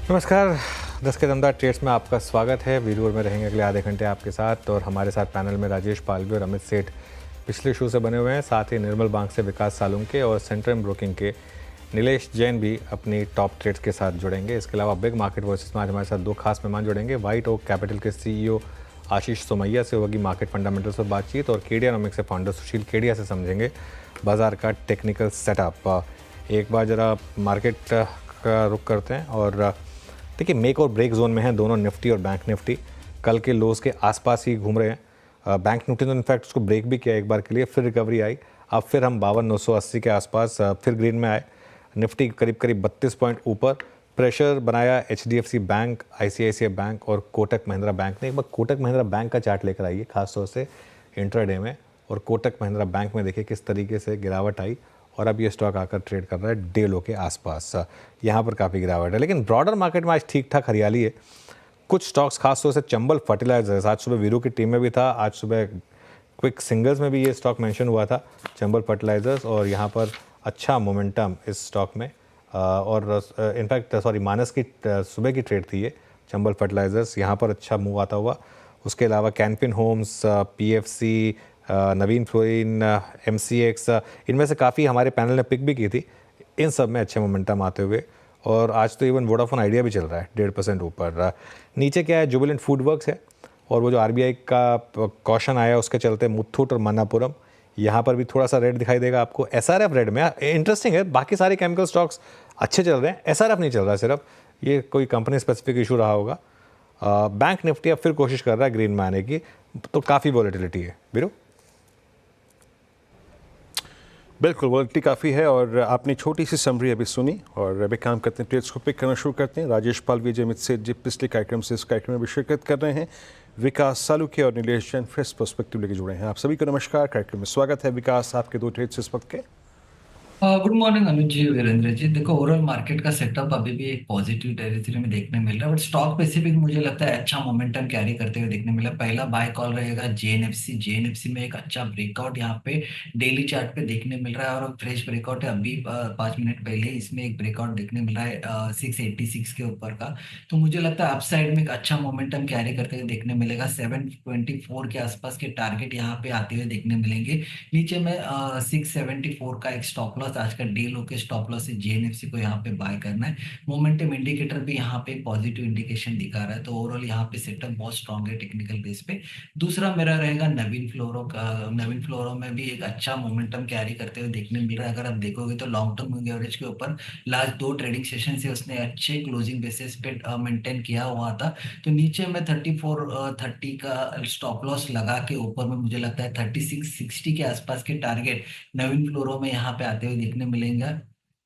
नमस्कार। 10 के दमदार ट्रेड्स में आपका स्वागत है। वीडियो में रहेंगे अगले आधे घंटे आपके साथ, और हमारे साथ पैनल में राजेश पालवी और अमित सेठ पिछले शो से बने हुए हैं। साथ ही निर्मल बैंक से विकास सालुंके और सेंट्रम ब्रोकिंग के नीलेश जैन भी अपनी टॉप ट्रेड्स के साथ जुड़ेंगे। इसके अलावा बिग मार्केट वर्सेस में आज हमारे साथ दो खास मेहमान जुड़ेंगे। वाइट ओक कैपिटल के CEO आशीष सोमैया से होगी मार्केट फंडामेंटल्स पर बातचीत, और केडियानॉमिक्स से फाउंडर सुशील केडिया से समझेंगे बाजार का टेक्निकल सेटअप। एक बार जरा मार्केट का रुख करते हैं, और देखिए मेक और ब्रेक जोन में हैं दोनों निफ्टी और बैंक निफ्टी। कल के लोज के आसपास ही घूम रहे हैं। बैंक निफ्टी ने इनफैक्ट उसको ब्रेक भी किया एक बार के लिए, फिर रिकवरी आई। अब फिर हम 52,980 के आसपास फिर ग्रीन में आए। निफ्टी करीब करीब 32 पॉइंट ऊपर। प्रेशर बनाया HDFC बैंक, ICICI बैंक और कोटक महिंद्रा बैंक ने। एक बार कोटक महिंद्रा बैंक का चार्ट लेकर आइए, खासतौर से इंट्राडे में, और कोटक महिंद्रा बैंक में देखिए किस तरीके से गिरावट आई, और अब ये स्टॉक आकर ट्रेड कर रहा है डे लो के आसपास। यहाँ पर काफ़ी गिरावट है, लेकिन ब्रॉडर मार्केट में आज ठीक ठाक हरियाली है। कुछ स्टॉक्स खासतौर से चंबल फर्टिलाइजर्स, आज सुबह वीरू की टीम में भी था, आज सुबह क्विक सिंगल्स में भी ये स्टॉक मेंशन हुआ था, चंबल फर्टिलाइजर्स, और यहाँ पर अच्छा मोमेंटम इस स्टॉक में। और इनफैक्ट मानस की सुबह की ट्रेड थी ये चंबल फर्टिलाइजर्स, यहाँ पर अच्छा मूव आता हुआ। उसके अलावा कैनफिन होम्स, PFC, नवीन फ्लोरिन, MCX, इनमें से काफ़ी हमारे पैनल ने पिक भी की थी। इन सब में अच्छे मोमेंटम आते हुए, और आज तो इवन वोडाफोन आइडिया भी चल रहा है 1.5% ऊपर। नीचे क्या है, जुबिलेंट फूडवर्क्स है, और वो जो RBI का कॉशन आया उसके चलते मुथूट और मन्नापुरम, यहाँ पर भी थोड़ा सा रेड दिखाई देगा आपको। SRF रेड में। इंटरेस्टिंग है, बाकी सारे केमिकल स्टॉक्स अच्छे चल रहे हैं, SRF नहीं चल रहा है, सिर्फ ये कोई कंपनी स्पेसिफिक इशू रहा होगा। बैंक निफ्टी अब फिर कोशिश कर रहा है ग्रीन में आने की, तो काफ़ी वॉलेटिलिटी है। बीरू बिल्कुल वॉलेटिलिटी काफ़ी है, और आपने छोटी सी समरी अभी सुनी, और अभी काम करते हैं, ट्रेड्स को पिक करना शुरू करते हैं। राजेश पालवी जी, अमित सेठ जी पिछले कार्यक्रम से इस कार्यक्रम में भी शिरकत कर रहे हैं। विकास सालुके और नीलेश जैन फ्रेश पर्सपेक्टिव लेके जुड़े हैं। आप सभी को नमस्कार, कार्यक्रम में स्वागत है। विकास, आपके दो ट्रेड्स इस वक्त के। गुड मॉर्निंग अनुज जी, वीरेंद्र जी। देखो, ओवरऑल मार्केट का सेटअप अभी भी एक पॉजिटिव टेरिटरी में देखने मिल रहा है, बट स्टॉक स्पेसिफिक मुझे लगता है अच्छा मोमेंटम कैरी करते हुए देखने मिला। पहला बाय कॉल रहेगा JNFC में एक अच्छा ब्रेकआउट यहाँ पे डेली चार्ट पे देखने मिल रहा है, और फ्रेश ब्रेकआउट है। अभी 5 मिनट पहले इसमें एक ब्रेकआउट देखने मिला है 686 के ऊपर का। तो मुझे लगता है अपसाइड में एक अच्छा मोमेंटम कैरी करते हुए देखने मिलेगा। 724 के आसपास के टारगेट यहाँ पे आते हुए देखने मिलेंगे। नीचे में 674 का एक स्टॉप लॉस, आज का डे लो के स्टॉप लॉस से JNFC को यहाँ पे बाय करना है। मोमेंटम इंडिकेटर भी यहाँ पे पॉजिटिव इंडिकेशन दिखा रहा है, तो ओवरऑल यहाँ पे सेटअप बहुत स्ट्रांग है टेक्निकल बेस पे। दूसरा मेरा रहेगा नवीन फ्लोरो का। नवीन फ्लोरो में भी एक अच्छा मोमेंटम कैरी करते हुए देखने मिल रहा है। अगर आप देखोगे तो लॉन्ग टर्म मूविंग एवरेज के ऊपर लास्ट 2 ट्रेडिंग सेशन से उसने अच्छे क्लोजिंग बेसिस पे मेंटेन किया हुआ था। तो नीचे में 3430 का स्टॉप लॉस लगा के ऊपर में मुझे लगता है 3660 के आसपास के टारगेट नवीन फ्लोरो में यहाँ पे आते हुए देखने मिलेंगे।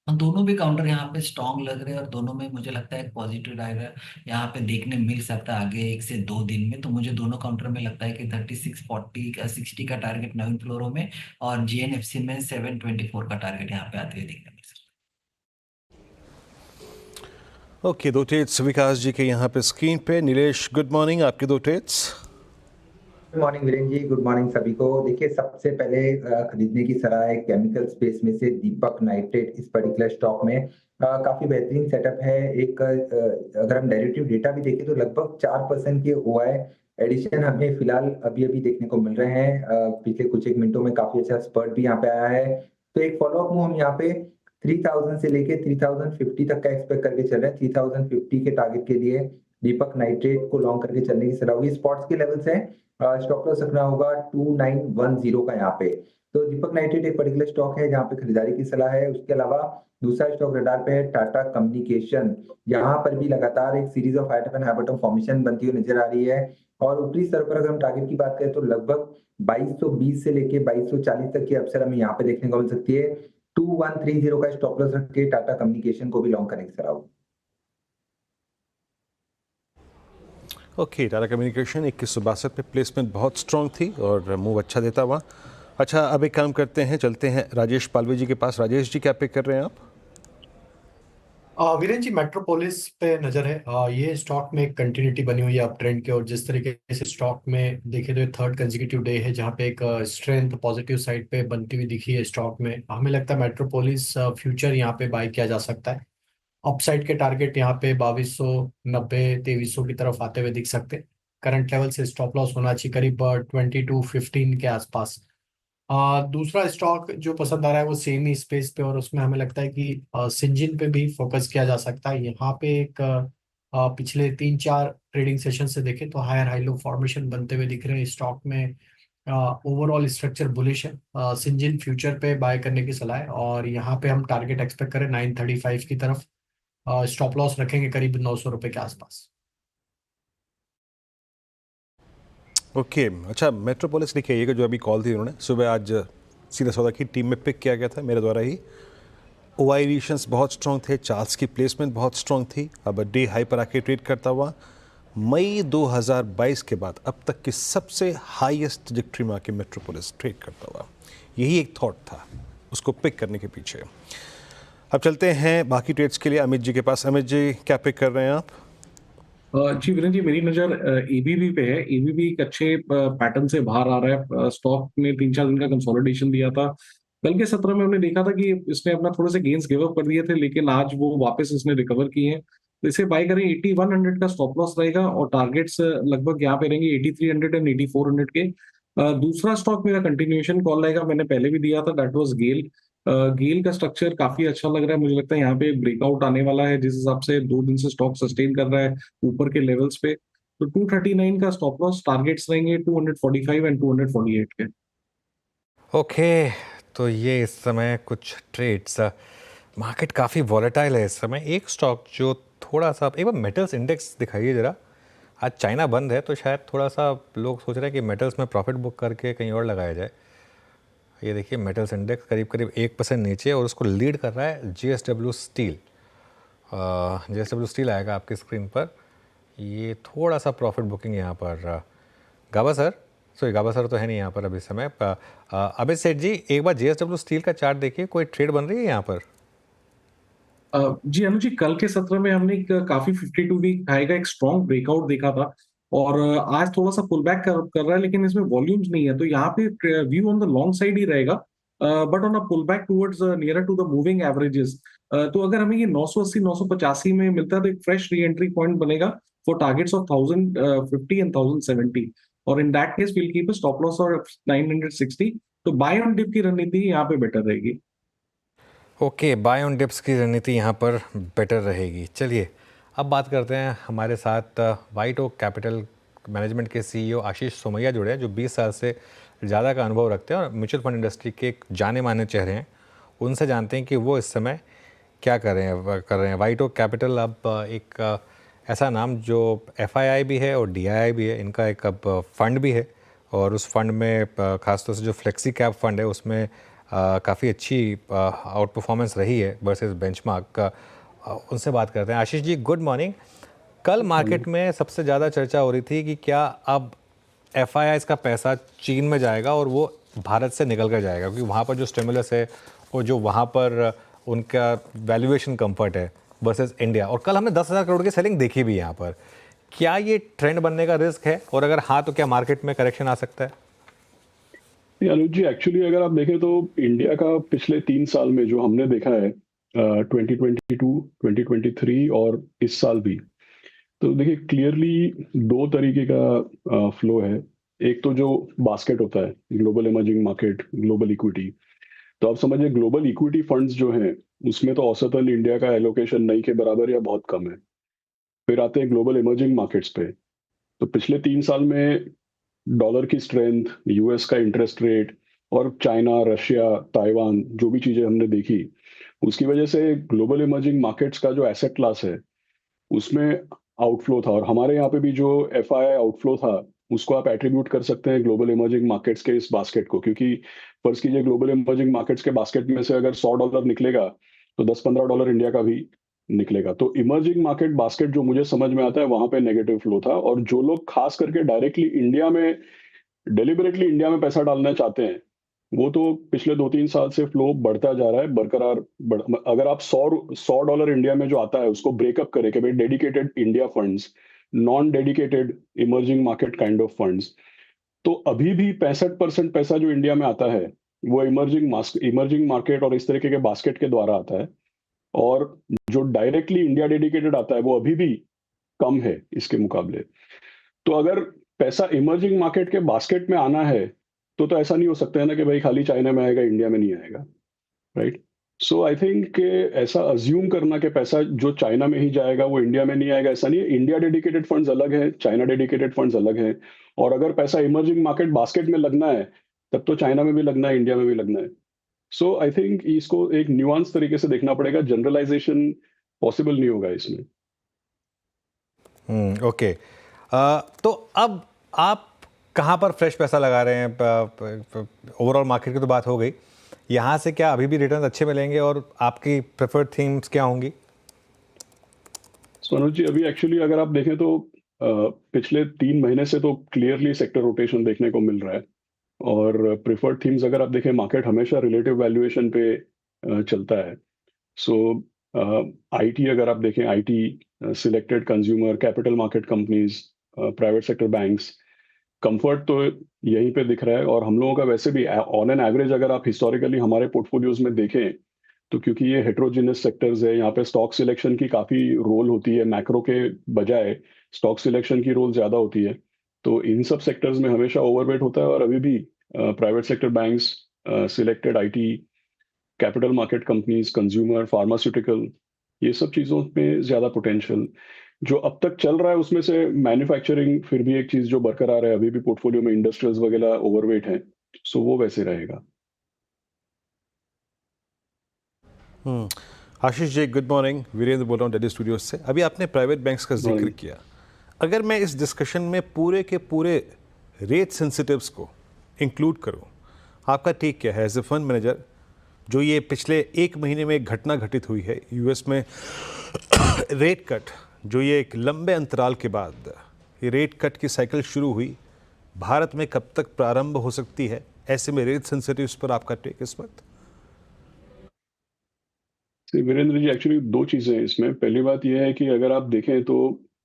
दोनों भी काउंटर यहाँ पे स्ट्रॉन्ग लग रहे हैं, और दोनों में मुझे लगता है पॉजिटिव ड्राइवर यहाँ पे देखने मिल सकता है आगे 1 से 2 दिन में। तो मुझे दोनों काउंटर में लगता है कि 3640 का टारगेट नवीन फ्लोरो में, और JNFC में 724 का टारगेट यहाँ पे आते हुए देखने मिल सकता ओके, दो ट्रेड्स विकास जी के यहाँ पे स्क्रीन पे। नीलेश, गुड मॉर्निंग, आपके दो trades. Good morning Virendra ji, good morning सभी को। देखिए, सबसे पहले खरीदने की सलाह है केमिकल स्पेस में से दीपक नाइट्रेट। इस पर्टिकुलर स्टॉक में काफी बेहतरीन सेटअप है। एक अगर हम डेरिवेटिव डेटा भी देखें तो लगभग 4% के OI एडिशन हमें फिलहाल अभी अभी देखने को मिल रहे हैं। पिछले कुछ एक मिनटों में काफी अच्छा स्पर्ट भी यहाँ पे आया है। तो एक फॉलोअप मूव हम यहाँ पे 3000 से लेके 3050 तक का एक्सपेक्ट करके चल रहे हैं। 3050 के टारगेट के लिए दीपक नाइट्रेट को लॉन्ग करके चलने की सलाह होगी। स्पॉट्स के लेवल्स है, स्टॉप लॉस रखना होगा 2910 का यहाँ पे। तो दीपक नाइट्रेट एक पर्टिकुलर स्टॉक है जहाँ पे खरीदारी की सलाह है। उसके अलावा दूसरा स्टॉक रडार पे है टाटा कम्युनिकेशन। यहाँ पर भी लगातार एक series of high and high bottom formation बनती हुई नजर आ रही है, और ऊपरी स्तर पर अगर हम टारगेट की बात करें तो लगभग 2220 से लेके 2240 तक की अवसर हमें यहाँ पे देखने को मिल सकती है। 2130 का स्टॉप लॉस रख के टाटा कम्युनिकेशन को भी लॉन्ग करने की सलाह होगी। ओके, टाटा कम्युनिकेशन 2162 पे प्लेसमेंट बहुत स्ट्रांग थी और मूव अच्छा देता हुआ। अच्छा, अब एक काम करते हैं, चलते हैं राजेश पालवी जी के पास। राजेश जी, क्या पिक कर रहे हैं आप? वीरेन जी, मेट्रोपोलिस पे नजर है। ये स्टॉक में कंटिन्यूटी बनी हुई है अप ट्रेंड के, और जिस तरीके से स्टॉक में देखे तो थर्ड कंसेक्यूटिव डे है जहाँ पे एक स्ट्रेंथ पॉजिटिव साइड पे बनती हुई दिखी है स्टॉक में। हमें लगता है मेट्रोपोलिस फ्यूचर यहाँ पे बाय किया जा सकता है। अपसाइड के टारगेट यहाँ पे 2290 2300 की तरफ आते हुए दिख सकते हैं। करंट लेवल से स्टॉप लॉस होना चाहिए करीब 2215 के आसपास। दूसरा स्टॉक जो पसंद आ रहा है वो सेम ही स्पेस पे, और उसमें हमें लगता है कि सिंजिन पे भी फोकस किया जा सकता है। यहाँ पे एक पिछले 3-4 ट्रेडिंग सेशन से देखें तो हायर हाई लो फॉर्मेशन बनते हुए दिख रहे हैं स्टॉक में। ओवरऑल स्ट्रक्चर बुलिश है। सिंजिन फ्यूचर पे बाय करने की सलाह है, और यहाँ पे हम टारगेट एक्सपेक्ट करें 935 की तरफ। स्टॉप लॉस रखेंगे करीब 900 रुपए के आसपास। ओके अच्छा, मेट्रोपोलिस लिखिए, ये जो अभी कॉल थी उन्होंने सुबह आज सीधा सौदा की टीम में पिक किया गया था मेरे द्वारा ही। ओआई रीशंस बहुत स्ट्रॉन्ग थे, चार्ल्स की प्लेसमेंट बहुत स्ट्रॉन्ग थी। अब डे हाई पर आके ट्रेड करता हुआ मई 2022 के बाद अब तक की सबसे हाईएस्ट ट्रैजेक्टरी में आके मेट्रोपोलिस ट्रेड करता हुआ, यही एक थॉट था उसको पिक करने के पीछे। अब चलते हैं बाकी ट्रेड्स के लिए अमित जी के पास। अमित जी, क्या पिक कर रहे हैं आप? जी वीरेंद्र जी, मेरी नजर एबीबी पे है। एबीबी एक अच्छे पैटर्न से बाहर आ रहा है। स्टॉक ने 3-4 दिन का कंसोलिडेशन दिया था। कल के सत्र में हमने देखा था कि इसने अपना थोड़े से गेन्स गिव अप कर दिए थे, लेकिन आज वो वापस इसने रिकवर किए हैं। तो इसे बाय करें। 8100 का स्टॉप लॉस रहेगा और टारगेट्स लगभग यहाँ पे रहेंगे 8300 एंड 8400 के। दूसरा स्टॉक मेरा कंटिन्यूएशन कॉल रहेगा, मैंने पहले भी दिया था, दैट वाज गेल। गेल का स्ट्रक्चर काफी अच्छा लग रहा है, मुझे लगता है यहाँ पे ब्रेकआउट आने वाला है, जिस हिसाब से 2 दिन से स्टॉक सस्टेन कर रहा है ऊपर के लेवल्स पे। तो 239 का स्टॉप लॉस, टारगेट्स रहेंगे 245 एंड 248 के। ओके, तो ये इस समय कुछ ट्रेड्स, मार्केट काफ़ी वॉलेटाइल है इस समय। एक स्टॉक जो थोड़ा सा, एक बार मेटल्स इंडेक्स दिखाइए ज़रा। आज चाइना बंद है तो शायद थोड़ा सा लोग सोच रहे हैं कि मेटल्स में प्रॉफिट बुक करके कहीं और लगाया जाए। ये देखिए मेटल्स इंडेक्स करीब करीब 1% नीचे, और उसको लीड कर रहा है JSW स्टील। JSW स्टील आएगा आपकी स्क्रीन पर। ये थोड़ा सा प्रॉफिट बुकिंग यहाँ पर गाबा सर तो है नहीं यहाँ पर अभी समय। अमित सेठ जी, एक बार JSW स्टील का चार्ट देखिए, कोई ट्रेड बन रही है यहाँ पर? जी अनुज जी, कल के सत्र में हमने एक काफी 52 वीक हाई का एक स्ट्रॉन्ग ब्रेकआउट देखा था, और आज थोड़ा सा पुल बैक कर रहा है, लेकिन इसमें वॉल्यूम्स नहीं है, तो यहाँ पे view on the long side ही रहेगा, but on a pull back towards nearer to the moving averages. तो अगर हमें ये 980 985 में मिलता है तो एक फ्रेश री एंट्री पॉइंट बनेगा फॉर टारगेट्स ऑफ 1050 एंड 1070, और in that case will keep a stop loss और 960। तो बाय ऑन डिप की रणनीति यहाँ पे बेटर रहेगी। ओके, बाय ऑन डिप्स की रणनीति यहाँ पर बेटर रहेगी। चलिए अब बात करते हैं, हमारे साथ वाइट ओक कैपिटल मैनेजमेंट के CEO आशीष सोमैया जुड़े हैं, जो 20 साल से ज़्यादा का अनुभव रखते हैं और म्यूचुअल फंड इंडस्ट्री के एक जाने माने चेहरे हैं। उनसे जानते हैं कि वो इस समय क्या कर रहे हैं। वाइट ओक कैपिटल अब एक ऐसा नाम जो FII भी है और DII भी है, इनका एक अब फंड भी है, और उस फंड में ख़ासतौर से जो फ्लेक्सी कैप फंड है उसमें काफ़ी अच्छी आउट परफॉर्मेंस रही है वर्सेस बेंचमार्क का। उनसे बात करते हैं। Ashish ji, good morning. कल मार्केट में सबसे ज़्यादा चर्चा हो रही थी कि क्या अब FIIs का पैसा चीन में जाएगा और वो भारत से निकल कर जाएगा, क्योंकि वहाँ पर जो स्टिमुलस है और जो वहाँ पर उनका वैल्यूएशन कंफर्ट है वर्सेस इंडिया, और कल हमने 10,000 करोड़ की सेलिंग देखी भी यहाँ पर। क्या ये ट्रेंड बनने का रिस्क है, और अगर हाँ तो क्या मार्केट में करेक्शन आ सकता है? अनुज जी, एक्चुअली अगर आप देखें तो इंडिया का पिछले 3 साल में जो हमने देखा है 2022, 2023 और इस साल भी, तो देखिए क्लियरली 2 तरीके का फ्लो है। एक तो जो बास्केट होता है, global emerging market, global equity, तो आप समझिए ग्लोबल इक्विटी फंड्स जो हैं उसमें तो औसतन इंडिया का एलोकेशन नहीं के बराबर या बहुत कम है। फिर आते हैं ग्लोबल इमर्जिंग मार्केट्स पे, तो पिछले 3 साल में डॉलर की स्ट्रेंथ, यूएस का इंटरेस्ट रेट और चाइना, रशिया, ताइवान, जो भी चीजें हमने देखी, उसकी वजह से ग्लोबल इमर्जिंग मार्केट्स का जो एसेट क्लास है उसमें आउटफ्लो था, और हमारे यहाँ पे भी जो FII आउटफ्लो था उसको आप एट्रीब्यूट कर सकते हैं ग्लोबल इमर्जिंग मार्केट्स के इस बास्केट को, क्योंकि फर्ज कीजिए ग्लोबल इमर्जिंग मार्केट्स के बास्केट में से अगर $100 निकलेगा तो $10-15 इंडिया का भी निकलेगा। तो इमर्जिंग मार्केट बास्केट जो मुझे समझ में आता है वहां पे नेगेटिव फ्लो था, और जो लोग खास करके डायरेक्टली इंडिया में, डेलिबरेटली इंडिया में पैसा डालना चाहते हैं, वो तो पिछले 2-3 साल से फ्लो बढ़ता जा रहा है, बरकरार अगर आप $100 इंडिया में जो आता है उसको ब्रेकअप करें कि भाई dedicated India funds, non dedicated emerging market kind of funds, तो अभी भी 65% पैसा जो इंडिया में आता है वो इमर्जिंग मार्केट और इस तरीके के बास्केट के द्वारा आता है, और जो डायरेक्टली इंडिया डेडिकेटेड आता है वो अभी भी कम है इसके मुकाबले। तो अगर पैसा इमर्जिंग मार्केट के बास्केट में आना है तो ऐसा नहीं हो सकता है ना कि भाई खाली चाइना में आएगा, इंडिया में नहीं आएगा, राइट? सो आई थिंक ऐसा अज्यूम करना कि पैसा जो चाइना में ही जाएगा वो इंडिया में नहीं आएगा, ऐसा नहीं है। इंडिया डेडिकेटेड फंड्स अलग है, चाइना डेडिकेटेड फंड्स अलग हैं, और अगर पैसा इमर्जिंग मार्केट बास्केट में लगना है तब तो चाइना में भी लगना है, इंडिया में भी लगना है। सो आई थिंक इसको एक न्यूआंस तरीके से देखना पड़ेगा, जनरलाइजेशन पॉसिबल नहीं होगा इसमें। ओके। तो अब आप कहाँ पर फ्रेश पैसा लगा रहे हैं? ओवरऑल मार्केट की तो बात हो गई, यहाँ से क्या अभी भी रिटर्न अच्छे मिलेंगे और आपकी प्रेफर्ड थीम्स क्या होंगी? सोनू जी, अभी एक्चुअली अगर आप देखें तो पिछले 3 महीने से तो क्लियरली सेक्टर रोटेशन देखने को मिल रहा है, और प्रेफर्ड थीम्स अगर आप देखें, मार्केट हमेशा रिलेटिव वैल्यूएशन पे चलता है। सो आईटी अगर आप देखें, IT, selected consumer, capital market companies, private sector banks, comfort तो यहीं पे दिख रहा है। और हम लोगों का वैसे भी ऑन एन एवरेज अगर आप हिस्टोरिकली हमारे पोर्टफोलियोज में देखें तो क्योंकि ये हेट्रोजिनस सेक्टर्स है, यहाँ पे स्टॉक सिलेक्शन की काफ़ी रोल होती है, मैक्रो के बजाय स्टॉक सिलेक्शन की रोल ज़्यादा होती है। तो इन सब सेक्टर्स में हमेशा ओवरवेट होता है, और अभी भी private sector banks, selected IT, capital market companies, consumer, pharmaceutical, ये सब चीज़ों में ज़्यादा पोटेंशियल जो अब तक चल रहा है। उसमें से मैन्युफैक्चरिंग फिर भी एक चीज़ जो बरकरार है, अभी भी पोर्टफोलियो में इंडस्ट्रियल्स वगैरह ओवरवेट है, सो वो वैसे रहेगा। Ashish ji, good morning. वीरेंद्र बोल रहा हूँ दिल्ली स्टूडियोज से। अभी आपने प्राइवेट बैंक्स का जिक्र Morning. किया, अगर मैं इस डिस्कशन में पूरे के पूरे रेट सेंसिटिव्स को इंक्लूड करूँ, आपका टेक क्या है एज ए फंड मैनेजर? जो ये पिछले 1 महीने में एक घटना घटित हुई है यूएस में, रेट कट, जो ये एक लंबे अंतराल के बाद ये रेट कट की साइकिल शुरू हुई, भारत में कब तक प्रारंभ हो सकती है? ऐसे में रेट सेंसिटिव्स पर आपका टेक इस वक्त? वीरेंद्र जी, एक्चुअली 2 चीज़ें हैं इसमें। पहली बात यह है कि अगर आप देखें तो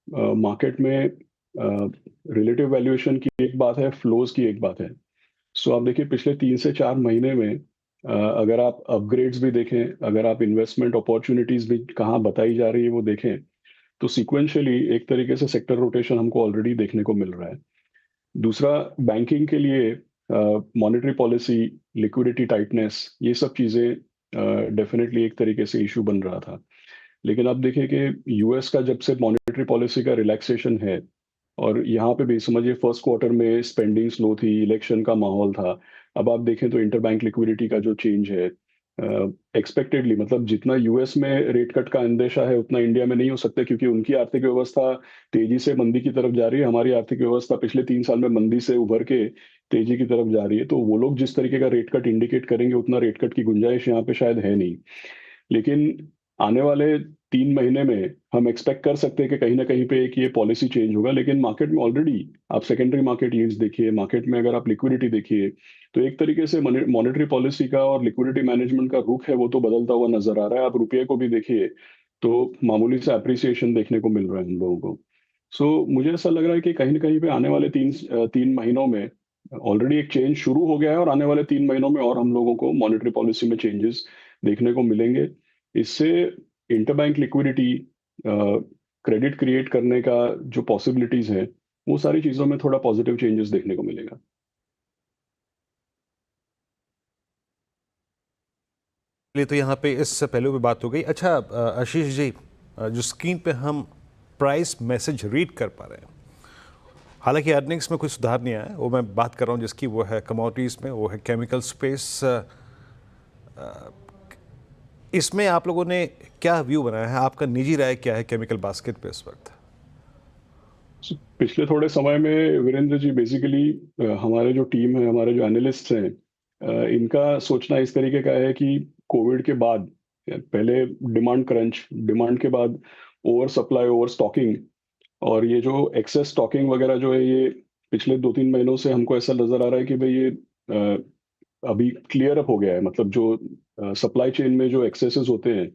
मार्केट में रिलेटिव वैल्यूएशन की एक बात है, फ्लोज की एक बात है। सो आप देखिए पिछले 3 से 4 महीने में अगर आप अपग्रेड्स भी देखें, अगर आप इन्वेस्टमेंट अपॉर्चुनिटीज भी कहाँ बताई जा रही है वो देखें, तो सीक्वेंशियली एक तरीके से सेक्टर रोटेशन हमको ऑलरेडी देखने को मिल रहा है। दूसरा, बैंकिंग के लिए मॉनेटरी पॉलिसी, लिक्विडिटी टाइटनेस, ये सब चीज़ें डेफिनेटली एक तरीके से इशू बन रहा था। लेकिन अब देखिए कि यूएस का जब से मॉनेटरी पॉलिसी का रिलैक्सेशन है, और यहाँ पे भी समझिए फर्स्ट क्वार्टर में स्पेंडिंग स्लो थी, इलेक्शन का माहौल था। अब आप देखें तो इंटरबैंक लिक्विडिटी का जो चेंज है, एक्सपेक्टेडली, मतलब जितना यूएस में रेट कट का अंदेशा है उतना इंडिया में नहीं हो सकता, क्योंकि उनकी आर्थिक व्यवस्था तेजी से मंदी की तरफ जा रही है। हमारी आर्थिक व्यवस्था पिछले 3 साल में मंदी से उभर के तेजी की तरफ जा रही है। तो वो लोग जिस तरीके का रेट कट इंडिकेट करेंगे उतना रेट कट की गुंजाइश यहाँ पे शायद है नहीं। लेकिन आने वाले 3 महीने में हम एक्सपेक्ट कर सकते हैं कि कहीं ना कहीं पे एक ये पॉलिसी चेंज होगा। लेकिन मार्केट में ऑलरेडी आप सेकेंडरी मार्केट यील्ड्स देखिए, मार्केट में अगर आप लिक्विडिटी देखिए, तो एक तरीके से मॉनेटरी पॉलिसी का और लिक्विडिटी मैनेजमेंट का रुख है वो तो बदलता हुआ नजर आ रहा है। आप रुपये को भी देखिए तो मामूली से अप्रिसिएशन देखने को मिल रहा है हम लोगों को। सो मुझे ऐसा लग रहा है कि कहीं ना कहीं पे आने वाले 3 महीनों में ऑलरेडी एक चेंज शुरू हो गया है, और आने वाले 3 महीनों में और हम लोगों को मॉनेटरी पॉलिसी में चेंजेस देखने को मिलेंगे। इससे इंटरबैंक लिक्विडिटी, क्रेडिट क्रिएट करने का जो पॉसिबिलिटीज है, वो सारी चीजों में थोड़ा पॉजिटिव चेंजेस देखने को मिलेगा। लिए तो यहाँ पे इस पहलू पे बात हो गई। अच्छा आशीष जी, जो स्क्रीन पे हम प्राइस मैसेज रीड कर पा रहे हैं, हालांकि अर्निंग्स में कुछ सुधार नहीं आया है, वो मैं बात कर रहा हूँ जिसकी, वो है कमोडिटीज़ में, वो है केमिकल स्पेस। इसमें आप लोगों ने क्या व्यू बनाया है? आपका निजी राय क्या है केमिकल बास्केट पे इस वक्त? पिछले थोड़े समय में वीरेंद्र जी, बेसिकली हमारे जो टीम है, हमारे जो एनालिस्ट हैं, इनका सोचना इस तरीके का है कि कोविड के बाद पहले डिमांड क्रंच, डिमांड के बाद ओवर सप्लाई, ओवर स्टॉकिंग, और ये जो एक्सेस स्टॉकिंग वगैरह जो है, ये पिछले 2-3 महीनों से हमको ऐसा नजर आ रहा है कि भाई ये अभी क्लियर अप हो गया है। मतलब जो सप्लाई चेन में जो एक्सेसेस होते हैं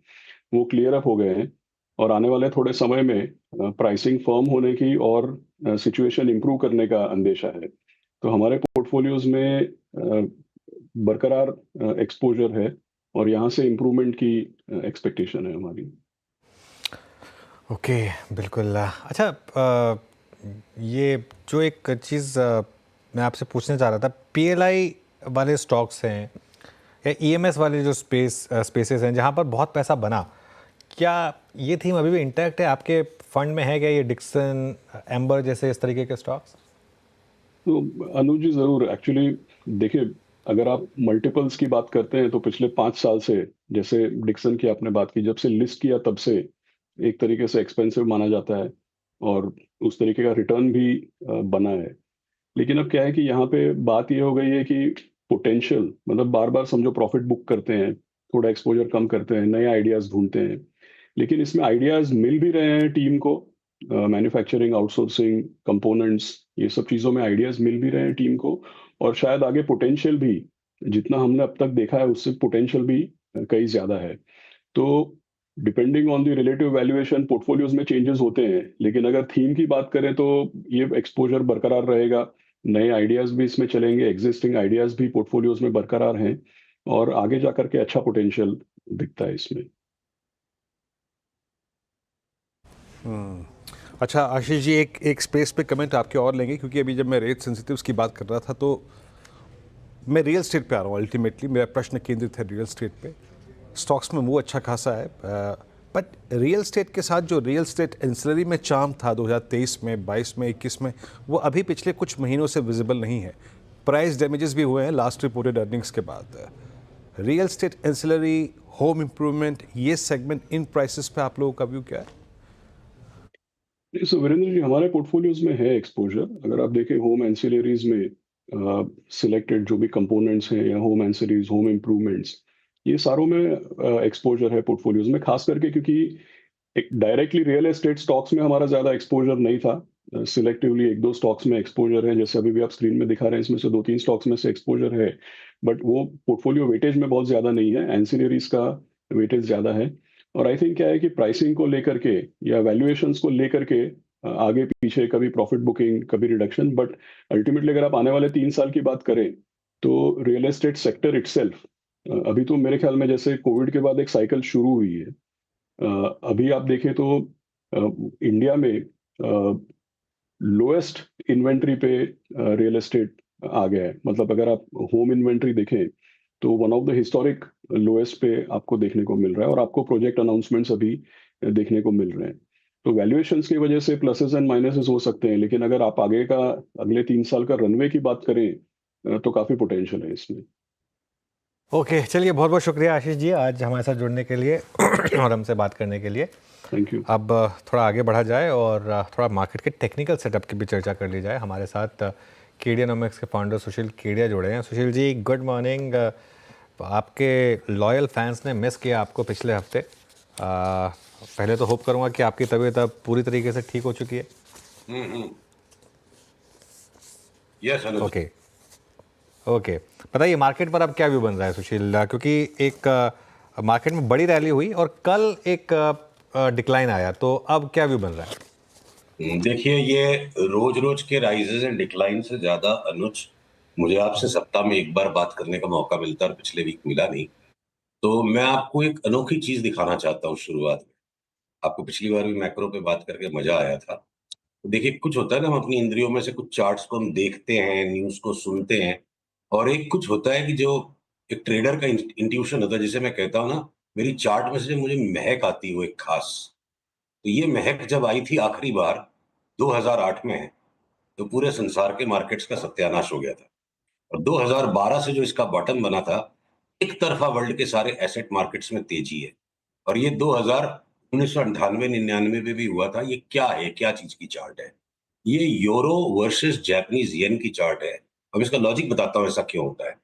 वो क्लियर अप हो गए हैं, और आने वाले थोड़े समय में प्राइसिंग फर्म होने की और सिचुएशन इंप्रूव करने का अंदेशा है। तो हमारे पोर्टफोलियोज में बरकरार एक्सपोजर है, और यहाँ से इम्प्रूवमेंट की एक्सपेक्टेशन है हमारी। ओके, बिल्कुल। अच्छा, ये जो एक चीज़ मैं आपसे पूछने चाह रहा था, पीएलआई वाले स्टॉक्स हैं या ईएमएस वाले जो स्पेसेस हैं जहाँ पर बहुत पैसा बना, क्या ये थीम अभी भी इंटैक्ट है आपके फंड में? है क्या ये डिक्सन, एम्बर जैसे इस तरीके के स्टॉक्स? तो अनुज जी ज़रूर, एक्चुअली देखिए, अगर आप मल्टीपल्स की बात करते हैं तो पिछले 5 साल से, जैसे डिक्सन की आपने बात की, जब से लिस्ट किया तब से एक तरीके से एक्सपेंसिव माना जाता है और उस तरीके का रिटर्न भी बना है। लेकिन अब क्या है कि यहाँ पे बात ये हो गई है कि पोटेंशियल, मतलब बार बार समझो प्रॉफिट बुक करते हैं, थोड़ा एक्सपोजर कम करते हैं, नए आइडियाज ढूंढते हैं, लेकिन इसमें आइडियाज मिल भी रहे हैं टीम को, मैन्युफैक्चरिंग, आउटसोर्सिंग, कंपोनेंट्स, ये सब चीज़ों में आइडियाज मिल भी रहे हैं टीम को, और शायद आगे पोटेंशियल भी, जितना हमने अब तक देखा है उससे पोटेंशियल भी कई ज़्यादा है। तो depending on the relative valuation portfolios में चेंजेस होते हैं, लेकिन अगर थीम की बात करें तो ये एक्सपोजर बरकरार रहेगा, नए आइडियाज भी इसमें चलेंगे, एग्जिस्टिंग आइडियाज भी पोर्टफोलियोज में बरकरार हैं, और आगे जाकर के अच्छा पोटेंशियल दिखता है इसमें। अच्छा आशीष जी, एक एक स्पेस पे कमेंट आपके और लेंगे, क्योंकि अभी जब मैं रेट सेंसिटिव्स की बात कर रहा था तो मैं रियल स्टेट पे आ रहा हूँ। अल्टीमेटली मेरा प्रश्न केंद्रित है रियल स्टेट पे। स्टॉक्स में मूव अच्छा खासा है, बट रियल स्टेट के साथ जो रियल स्टेट एंसिलरी में चार्म था 2023 में, 22 में, 21 में, वो अभी पिछले कुछ महीनों से विजिबल नहीं है। प्राइस डैमेजेस भी हुए हैं लास्ट रिपोर्टेड अर्निंग्स के बाद। Real estate ancillary, home improvement, ये सेगमेंट, इन प्राइसेस पे आप लोगों का व्यू क्या है? सो वीरेंद्र जी, हमारे पोर्टफोलियोज में है एक्सपोजर। अगर आप देखें होम एंसिलरीज में सिलेक्टेड जो भी कंपोनेंट्स हैं, या होम एंसिलरीज, होम इम्प्रूवमेंट्स, ये सारों में एक्सपोजर है पोर्टफोलियोज में, खास करके क्योंकि एक डायरेक्टली रियल एस्टेट स्टॉक्स में हमारा ज़्यादा एक्सपोजर नहीं था। सिलेक्टिवली एक दो स्टॉक्स में एक्सपोजर है, जैसे अभी भी आप स्क्रीन में दिखा रहे हैं, इसमें से 2-3 स्टॉक्स में से एक्सपोजर है, बट वो पोर्टफोलियो वेटेज में बहुत ज़्यादा नहीं है, एंसिलरीज का वेटेज ज़्यादा है। और आई थिंक क्या है कि प्राइसिंग को लेकर के या वैल्यूएशंस को लेकर के आगे पीछे कभी प्रॉफिट बुकिंग, कभी रिडक्शन, बट अल्टीमेटली अगर आप आने वाले 3 साल की बात करें तो रियल एस्टेट सेक्टर इटसेल्फ, अभी तो मेरे ख्याल में जैसे कोविड के बाद एक साइकिल शुरू हुई है। अभी आप देखें तो इंडिया में लोएस्ट इन्वेंट्री पे रियल एस्टेट आ गया है। मतलब अगर आप होम इन्वेंट्री देखें तो one of the historic lowest पे आपको देखने को मिल रहा है, और आपको प्रोजेक्ट अनाउंसमेंट्स अभी देखने को मिल रहे हैं। तो वैल्यूएशंस की वजह से प्लसेस एंड माइनसेस हो सकते हैं, लेकिन अगर आप आगे का अगले 3 साल का रनवे की बात करें तो काफ़ी पोटेंशियल है इसमें। ओके, चलिए, बहुत बहुत शुक्रिया आशीष जी आज हमारे साथ जुड़ने के लिए और हमसे बात करने के लिए। Thank you. अब थोड़ा आगे बढ़ा जाए और थोड़ा मार्केट के टेक्निकल सेटअप की भी चर्चा कर ली जाए। हमारे साथ केडियानॉमिक्स के फाउंडर सुशील केडिया जुड़े हैं। Sushil ji, good morning. आपके लॉयल फैंस ने मिस किया आपको पिछले हफ्ते। पहले तो होप करूंगा कि आपकी तबीयत अब पूरी तरीके से ठीक हो चुकी है। यस अनुज। ओके, ओके, बताइए मार्केट पर अब क्या व्यू बन रहा है सुशील? क्योंकि एक मार्केट में बड़ी रैली हुई और कल एक डिक्लाइन आया, तो अब क्या व्यू बन रहा है? देखिए, ये रोज रोज के राइजेस एंड डिक्लाइन से ज्यादा अनुज, मुझे आपसे सप्ताह में एक बार बात करने का मौका मिलता है और पिछले वीक मिला नहीं। तो मैं आपको एक अनोखी चीज दिखाना चाहता हूँ शुरुआत में। आपको पिछली बार भी मैक्रो पे बात करके मजा आया था। तो देखिए, कुछ होता है ना, हम अपनी इंद्रियों में से कुछ चार्ट्स को हम देखते हैं, न्यूज को सुनते हैं, और एक कुछ होता है कि जो एक ट्रेडर का इंट्यूशन होता है, जिसे मैं कहता हूँ ना, मेरी चार्ट में से मुझे महक आती है वो एक खास। तो ये महक जब आई थी आखिरी बार 2008 में, तो पूरे संसार के मार्केट्स का सत्यानाश हो गया था। और 2012 से जो इसका बॉटम बना था, एक तरफा वर्ल्ड के सारे एसेट मार्केट्स में तेजी है। और ये 1998-99 में भी हुआ था। ये क्या है, क्या चीज की चार्ट है? ये यूरो वर्सेस जापानीज येन की चार्ट है। अब इसका लॉजिक बताता हूं ऐसा क्यों होता है।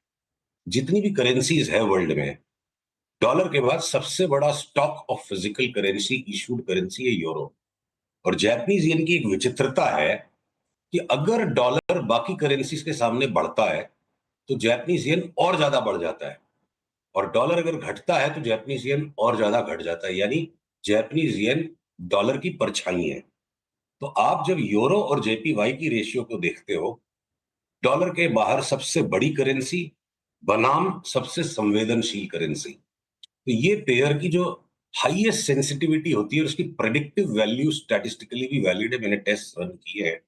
जितनी भी करेंसीज है वर्ल्ड में, डॉलर के बाद सबसे बड़ा stock of physical currency issued currency है यूरो। और जापानीज येन की एक विचित्रता है कि अगर डॉलर बाकी करेंसीज के सामने बढ़ता है तो जापानीज येन और ज्यादा बढ़ जाता है, और डॉलर अगर घटता है तो जापानीज येन और ज्यादा घट जाता है। यानी जापानीज येन डॉलर की परछाई है। तो आप जब यूरो और जेपीवाई की रेशियो को देखते हो, डॉलर के बाहर सबसे बड़ी करेंसी बनाम सबसे संवेदनशील करेंसी, तो ये पेयर की जो हाईएस्ट सेंसिटिविटी होती है और उसकी प्रेडिक्टिव वैल्यू स्टैटिस्टिकली भी वैलिड है, मैंने टेस्ट रन किए हैं।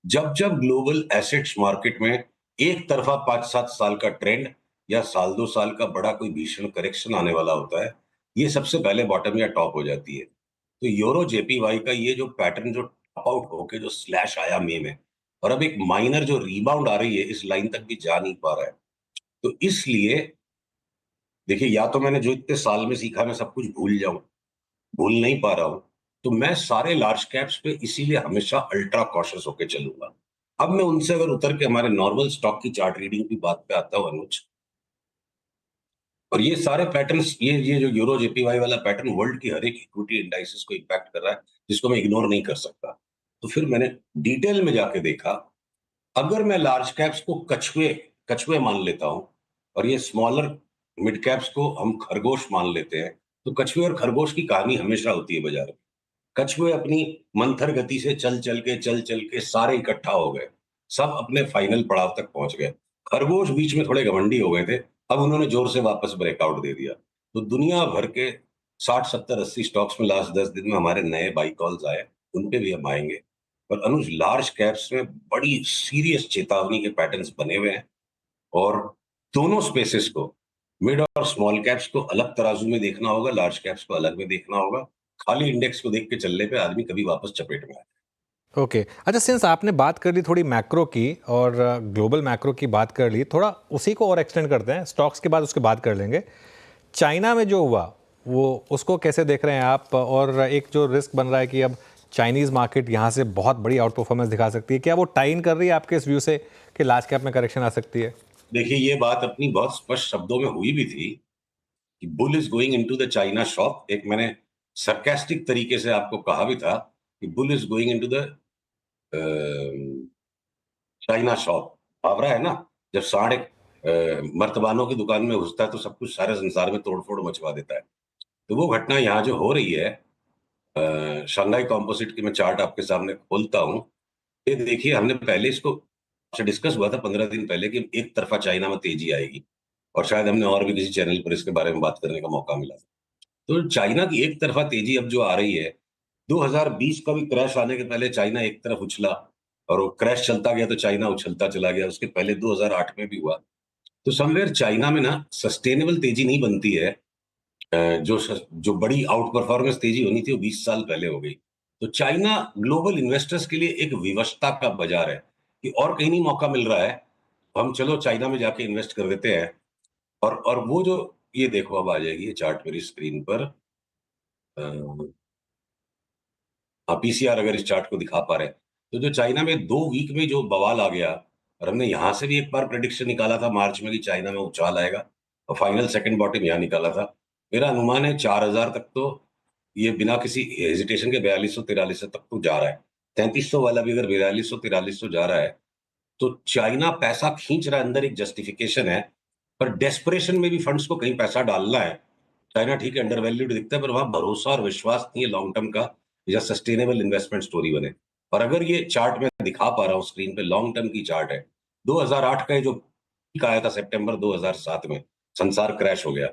जब जब ग्लोबल एसेट्स मार्केट में एक तरफा 5-7 साल का ट्रेंड या साल 2 साल का बड़ा कोई भीषण करेक्शन आने वाला होता है, ये सबसे पहले बॉटम या टॉप हो जाती है। तो यूरो जेपीवाई का ये जो पैटर्न जो टॉप आउट होके जो स्लैश आया मई में और अब एक माइनर जो रिबाउंड आ रही है, इस लाइन तक भी जा नहीं पा रहा है। तो इसलिए देखिए, या तो मैंने जो इतने साल में सीखा मैं सब कुछ भूल जाऊं, भूल नहीं पा रहा हूं, तो मैं सारे लार्ज कैप्स पे इसीलिए हमेशा अल्ट्रा कॉशियस होके चलूंगा। अब मैं उनसे अगर उतर के हमारे नॉर्मल स्टॉक की चार्ट रीडिंग की बात पे आता हूं अनुज, और ये सारे पैटर्न्स, ये जो यूरो जेपीवाई वाला पैटर्न वर्ल्ड की हर एक इक्विटी इंडाइसेस को इम्पैक्ट कर रहा है, जिसको मैं इग्नोर नहीं कर सकता। तो फिर मैंने डिटेल में जाके देखा, अगर मैं लार्ज कैप्स को कछुए कछुए मान लेता हूं और ये स्मॉलर मिड कैप्स को हम खरगोश मान लेते हैं, तो कछुए और खरगोश की कहानी हमेशा होती है बाजार में। कछुए अपनी मंथर गति से चल चल के सारे इकट्ठा हो गए, सब अपने फाइनल पड़ाव तक पहुंच गए। खरगोश बीच में थोड़े घमंडी हो गए थे, अब उन्होंने जोर से वापस ब्रेकआउट दे दिया। तो दुनिया भर के 60-70-80 स्टॉक्स में लास्ट 10 दिन में हमारे नए बाई कॉल्स आए, उन पे भी हम आएंगे। और अनुज, लार्ज कैप्स में बड़ी सीरियस चेतावनी के पैटर्न्स बने हुए हैं और दोनों स्पेसेस को, मिड और स्मॉल कैप्स को अलग तराजू में देखना होगा, लार्ज कैप्स को अलग में देखना होगा। खाली इंडेक्स को देख के चलने पे आदमी कभी वापस चपेट में आए। ओके अच्छा, सिंस आपने बात कर ली थोड़ी मैक्रो की और ग्लोबल मैक्रो की बात कर ली, थोड़ा उसी को और एक्सटेंड करते हैं, स्टॉक्स के बाद उसके बाद कर लेंगे। चाइना में जो हुआ वो उसको कैसे देख रहे हैं आप, और एक जो रिस्क बन रहा है कि अब चाइनीज़ मार्केट यहाँ से बहुत बड़ी आउट परफॉर्मेंस दिखा सकती है, क्या वो टाइन कर रही है आपके इस व्यू से कि लार्ज कैप में करेक्शन आ सकती है? देखिए, ये बात अपनी बहुत स्पष्ट शब्दों में हुई भी थी कि bull is going into the China shop. एक मैंने सरकास्टिक तरीके से आपको कहा भी था कि bull is going into the China shop. आवरा है ना, जब सांड मर्तबानों की दुकान में घुसता है तो सब कुछ सारे संसार में तोड़फोड़ मचवा देता है। तो वो घटना यहाँ जो हो रही है, शंघाई कॉम्पोजिट की मैं चार्ट आपके सामने खोलता हूँ। ये देखिए, हमने पहले इसको से डिस्कस हुआ था 15 दिन पहले कि एक तरफा चाइना में तेजी आएगी, और शायद हमने और भी किसी चैनल पर इसके बारे में बात करने का मौका मिला था। तो चाइना की एक तरफा तेजी अब जो आ रही है, 2020 का भी क्रैश आने के पहले चाइना एक तरफ उछला और वो क्रैश चलता गया तो चाइना उछलता चला गया। उसके पहले 2008 में भी हुआ। तो समवेयर चाइना में ना सस्टेनेबल तेजी नहीं बनती है। जो बड़ी आउट परफॉर्मेंस तेजी होनी थी वो 20 साल पहले हो गई। तो चाइना ग्लोबल इन्वेस्टर्स के लिए एक विवशता का बाजार है कि और कहीं नहीं मौका मिल रहा है, हम चलो चाइना में जाके इन्वेस्ट कर देते हैं। और वो जो, ये देखो अब आ जाएगी ये चार्ट मेरी स्क्रीन पर। पीसीआर अगर इस चार्ट को दिखा पा रहे हैं, तो जो चाइना में 2 वीक में जो बवाल आ गया, और हमने यहां से भी एक बार प्रेडिक्शन निकाला था मार्च में कि चाइना में उछाल आएगा, और फाइनल सेकंड बॉटम यहां निकाला था। मेरा अनुमान है 4000 तक तो ये बिना किसी हेजिटेशन के 4200-4300 तक तो जा रहा है। 3300 वाला भी अगर 4200-4300 जा रहा है, तो चाइना पैसा खींच रहा है, अंदर एक जस्टिफिकेशन है, पर डेस्परेशन में भी फंड्स को कहीं पैसा डालना है। चाइना ठीक है अंडर वैल्यूड दिखता है, पर वहां भरोसा और विश्वास नहीं है लॉन्ग टर्म का, या सस्टेनेबल इन्वेस्टमेंट स्टोरी बने। और अगर ये चार्ट में दिखा पा रहा हूँ स्क्रीन पे, लॉन्ग टर्म की चार्ट है, 2008 का जो पीक आया था सितंबर 2007 में, संसार क्रैश हो गया।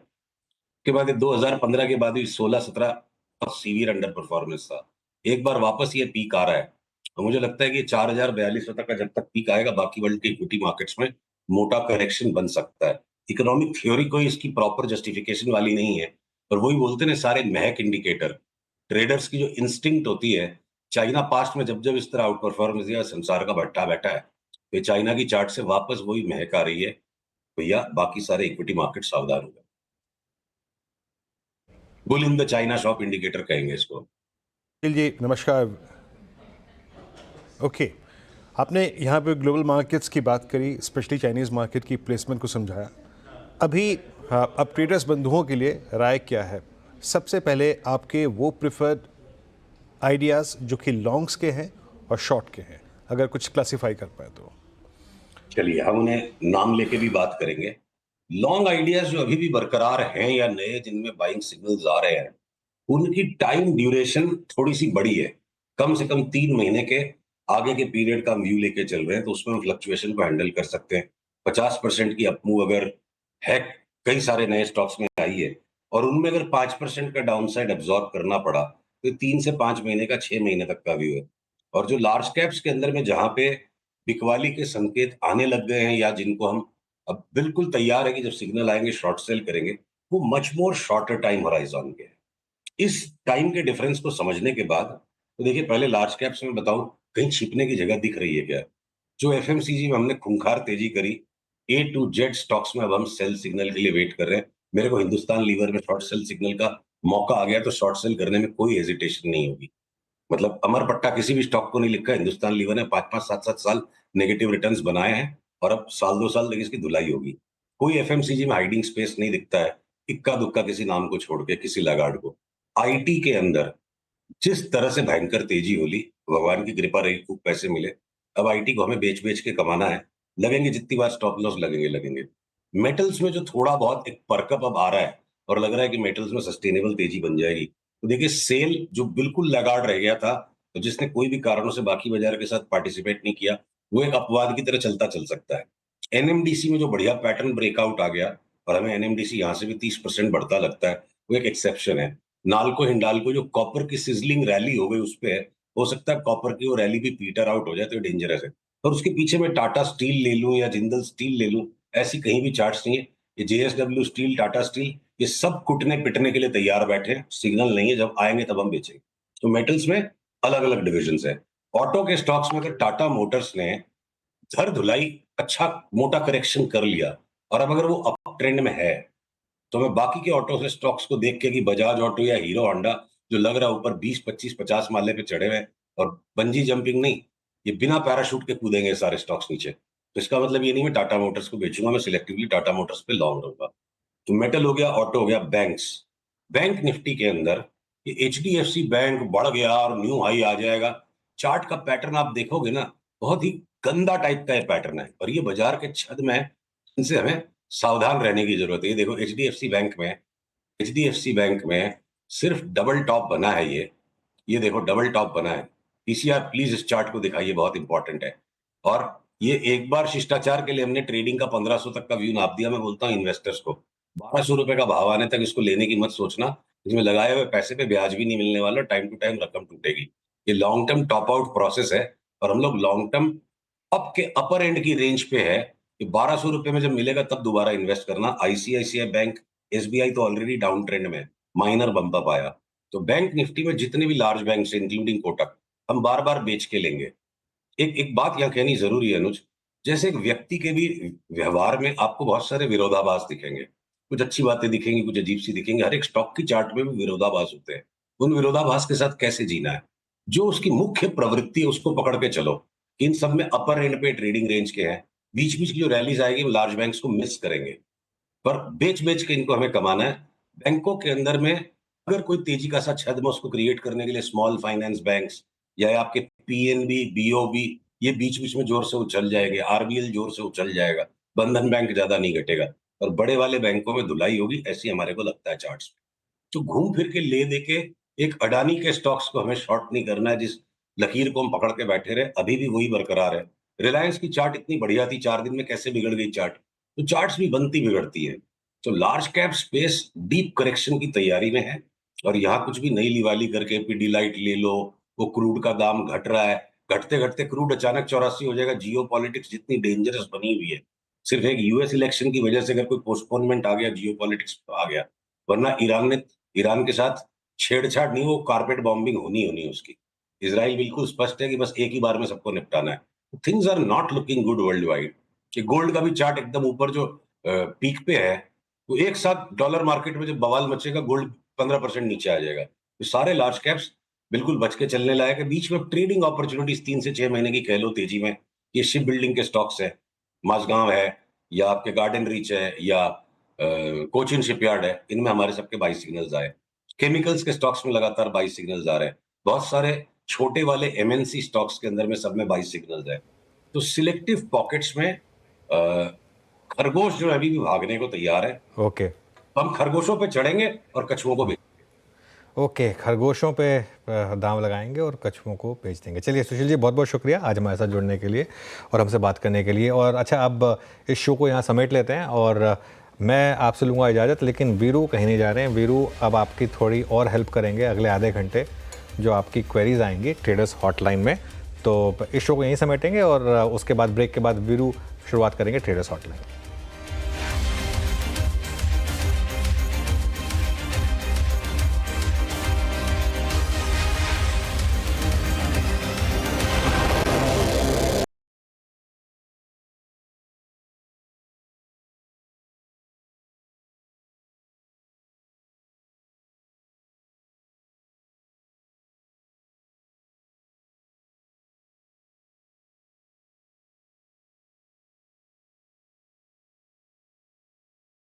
के बाद 2015 के बाद भी 16-17 सीवियर अंडर परफॉर्मेंस था। एक बार वापस ये पीक आ रहा है, तो मुझे लगता है कि 4042 तक का जब तक पीक आएगा, बाकी वर्ल्ड के इक्विटी मार्केट्स में मोटा करेक्शन बन सकता है। इकोनॉमिक थ्योरी कोई इसकी प्रॉपर जस्टिफिकेशन वाली नहीं है, पर वही बोलते हैं सारे महक इंडिकेटर, ट्रेडर्स की जो इंस्टिंक्ट होती है। चाइना पास्ट में जब जब इस तरह आउट परफॉर्मेंस दिया, संसार का भट्टा बैठा है, तो चाइना की चार्ट से वापस वही महक आ रही है। भैया बाकी सारे इक्विटी मार्केट सावधान हो गए। Bull in the China shop indicator कहेंगे इसको। जी नमस्कार। ओके, आपने यहाँ पे ग्लोबल मार्केट्स की बात करी, स्पेशली चाइनीज़ मार्केट की प्लेसमेंट को समझाया। अभी अब ट्रेडर्स बंधुओं के लिए राय क्या है? सबसे पहले आपके वो प्रिफर्ड आइडियाज़ जो कि लॉन्ग्स के हैं और शॉर्ट के हैं, अगर कुछ क्लासिफाई कर पाए तो। चलिए हम उन्हें नाम लेके भी बात करेंगे। लॉन्ग आइडियाज जो अभी भी बरकरार हैं या नए जिनमें बाइंग सिग्नल्स आ रहे हैं, उनकी टाइम ड्यूरेशन थोड़ी सी बड़ी है। कम से कम 3 महीने के आगे के पीरियड का व्यू लेके चल रहे हैं, तो उसमें हम फ्लक्चुएशन को हैंडल कर सकते हैं। 50% की अपमूव अगर है, कई सारे नए स्टॉक्स में आई है, और उनमें अगर 5% का डाउनसाइड एब्जॉर्ब करना पड़ा तो 3 से 5 महीने का 6 महीने तक का व्यू है। और जो लार्ज कैप्स के अंदर में जहां पे बिकवाली के संकेत आने लग गए हैं या जिनको हम अब बिल्कुल तैयार है कि जब सिग्नल आएंगे शॉर्ट सेल करेंगे, वो much more shorter time horizon के हैं। इस टाइम के डिफरेंस को समझने के बाद तो देखिए पहले लार्ज कैप्स में बताऊं कहीं छिपने की जगह दिख रही है क्या? जो एफएमसीजी में हमने खूंखार तेजी करी, ए टू जेड स्टॉक्स में अब हम सेल सिग्नल के लिए वेट कर रहे हैं। मेरे को हिंदुस्तान लीवर में शॉर्ट सेल सिग्नल का मौका आ गया तो शॉर्ट सेल करने में कोई हेजिटेशन नहीं होगी। मतलब अमर पट्टा किसी भी स्टॉक को नहीं लिखा, हिंदुस्तान लीवर ने 5-5, 7-7 साल नेगेटिव रिटर्न्स बनाए हैं और अब साल 2 साल तक इसकी धुलाई होगी। कोई एफएमसीजी में हाइडिंग स्पेस नहीं दिखता है, इक्का दुक्का किसी नाम को छोड़ के, किसी लगाड़ को। आईटी के अंदर जिस तरह से भयंकर तेजी होली, भगवान की कृपा रही, खूब पैसे मिले। अब आईटी को हमें बेच-बेच के कमाना है, लगेंगे जितनी बार स्टॉप लॉस लगेंगे। मेटल्स में जो थोड़ा बहुत एक परकअप अब आ रहा है और लग रहा है कि मेटल्स में सस्टेनेबल तेजी बन जाएगी। तो देखिए सेल जो बिल्कुल लगाड़ रह गया था, तो जिसने कोई भी कारणों से बाकी बाजार के साथ पार्टिसिपेट नहीं किया, वो एक अपवाद की तरह चल सकता है। एनएमडीसी में जो बढ़िया पैटर्न ब्रेकआउट आ गया और हमें एनएमडीसी यहाँ से भी 30% बढ़ता लगता है, वो एक एक्सेप्शन है। नाल्को हिंडाल्को जो कॉपर की सिजलिंग रैली हो गई उस पे है, हो सकता है कॉपर की वो रैली भी पीटर आउट हो जाए तो डेंजरस है। और उसके पीछे मैं टाटा स्टील ले लूं या जिंदल स्टील ले लूं, ऐसी कहीं भी चार्ट्स नहीं है। ये जेएसडब्ल्यू स्टील, टाटा स्टील, ये सब कुटने पिटने के लिए तैयार बैठे हैं, सिग्नल नहीं है, जब आएंगे तब हम बेचेंगे। तो मेटल्स में अलग अलग डिविजन है। ऑटो के स्टॉक्स में अगर टाटा मोटर्स ने धर धुलाई अच्छा मोटा करेक्शन कर लिया और अब अगर वो अप ट्रेंड में है, तो मैं बाकी के ऑटो से स्टॉक्स को देख के कि बजाज ऑटो या हीरो होंडा जो लग रहा है ऊपर 20, 25, 50 माले पे चढ़े हुए हैं और बंजी जंपिंग नहीं, ये बिना पैराशूट के कूदेंगे सारे स्टॉक्स नीचे। तो इसका मतलब ये नहीं मैं टाटा मोटर्स को बेचूंगा, मैं सिलेक्टिवली टाटा मोटर्स पे लॉन्ग रहूंगा। तो मेटल हो गया, ऑटो हो गया, बैंक्स। बैंक निफ्टी के अंदर ये एचडीएफसी बैंक बढ़ गया और न्यू हाई आ जाएगा। चार्ट का पैटर्न आप देखोगे ना, बहुत ही गंदा टाइप का ये पैटर्न है और ये बाजार के छद में है, इनसे हमें सावधान रहने की जरूरत है। ये देखो एचडीएफसी बैंक में सिर्फ डबल टॉप बना है ये देखो डबल टॉप बना है। पीसीआर प्लीज इस चार्ट को दिखाइए, बहुत इंपॉर्टेंट है। और ये एक बार शिष्टाचार के लिए हमने ट्रेडिंग का 1500 तक का व्यू नाप दिया। मैं बोलता हूँ इन्वेस्टर्स को 1200 रुपए का भाव आने तक इसको लेने की मत सोचना, इसमें लगाए हुए पैसे पे ब्याज भी नहीं मिलने वाला, टाइम टू टाइम रकम टूटेगी। ये long term top out process है और हम लोग लॉन्ग टर्म अप के अपर एंड की रेंज पे है। ये 1200 रुपए में जब मिलेगा तब दोबारा इन्वेस्ट करना। आईसीआईसीआई बैंक, एसबीआई तो ऑलरेडी डाउन ट्रेंड में, माइनर बम्प अप आया। तो बैंक निफ्टी में जितने भी लार्ज बैंक इंक्लूडिंग कोटक, हम बार बार बेच के लेंगे। एक बात यहाँ कहनी जरूरी है अनुज, जैसे एक व्यक्ति के भी व्यवहार में आपको बहुत सारे विरोधाभास दिखेंगे, कुछ अच्छी बातें दिखेंगी, कुछ अजीब सी दिखेंगी। हर एक स्टॉक की चार्ट में भी विरोधाभास होते हैं। उन विरोधाभास के साथ कैसे जीना है, जो उसकी मुख्य प्रवृत्ति है उसको पकड़ के चलो। इन सब में अपर एंड पे ट्रेडिंग रेंज के हैं, बीच बीच की जो रैलीज आएगी वो लार्ज बैंक्स को मिस करेंगे, पर बेच बेच के इनको हमें कमाना है। बैंकों के अंदर में अगर कोई तेजी का सा छद में उसको क्रिएट करने के लिए स्मॉल फाइनेंस बैंक्स या आपके पीएनबी, बीओबी, ये बीच बीच में जोर से उछल जाएंगे, आरबीएल जोर से उछल जाएगा, बंधन बैंक ज्यादा नहीं घटेगा और बड़े वाले बैंकों में धुलाई होगी, ऐसी हमारे को लगता है चार्ट्स में। तो घूम फिर के ले दे के एक अडानी के स्टॉक्स को हमें शॉर्ट नहीं करना है, जिस लकीर को हम पकड़ के बैठे रहे अभी भी वही बरकरार है। रिलायंस की चार्ट इतनी बढ़िया थी, 4 दिन में कैसे बिगड़ गई चार्ट। तो चार्ट्स भी बनती बिगड़ती है। तो large cap space deep correction की तैयारी में है और यहाँ कुछ भी नई लिवाली करके पीडीलाइट ले लो, वो क्रूड का दाम घट रहा है, घटते घटते क्रूड अचानक 84 हो जाएगा। जियो पॉलिटिक्स जितनी डेंजरस बनी हुई है, सिर्फ एक यूएस इलेक्शन की वजह से अगर कोई पोस्टपोनमेंट आ गया, जियो पॉलिटिक्स आ गया, वरना ईरान के साथ छेड़छाड़ नहीं, वो कारपेट बॉम्बिंग होनी उसकी। इजराइल बिल्कुल स्पष्ट है कि बस एक ही बार में सबको निपटाना है। Things are not looking good world wide. Gold का भी चार्ट एकदम ऊपर जो पीक पे है, तो एक साथ डॉलर मार्केट में जब बवाल मचेगा गोल्ड 15% नीचे आ जाएगा। तो सारे लार्ज कैप्स बिल्कुल बच के चलने लायक है। बीच में ट्रेडिंग अपॉर्चुनिटीज 3 से 6 महीने की कह लो तेजी में, ये शिप बिल्डिंग के स्टॉक्स है, माझगांव है या आपके गार्डन रीच है या कोचिन शिपयार्ड है, इनमें हमारे सबके बाई सिग्नल्स आए। केमिकल्स के स्टॉक्स में लगातार बाई सिग्नल्स आ रहे हैं। बहुत सारे छोटे वाले एमएनसी स्टॉक्स के अंदर में सब में बाई सिग्नल्स है। तो सिलेक्टिव पॉकेट्स में खरगोश जो अभी भी भागने को तैयार है, ओके हम खरगोशों पे चढ़ेंगे और कछुओं को ओके खरगोशों पे दांव लगाएंगे और कछुओं को बेच देंगे। चलिए सुशील जी, बहुत बहुत शुक्रिया आज हमारे साथ जुड़ने के लिए और हमसे बात करने के लिए। और अच्छा, अब इस शो को यहाँ समेट लेते हैं और मैं आपसे लूँगा इजाज़त, लेकिन वीरू कहीं नहीं जा रहे हैं। वीरू अब आपकी थोड़ी और हेल्प करेंगे अगले आधे घंटे, जो आपकी क्वेरीज आएंगी ट्रेडर्स हॉटलाइन में। तो इस शो को यहीं समेटेंगे और उसके बाद ब्रेक के बाद वीरू शुरुआत करेंगे ट्रेडर्स हॉटलाइन।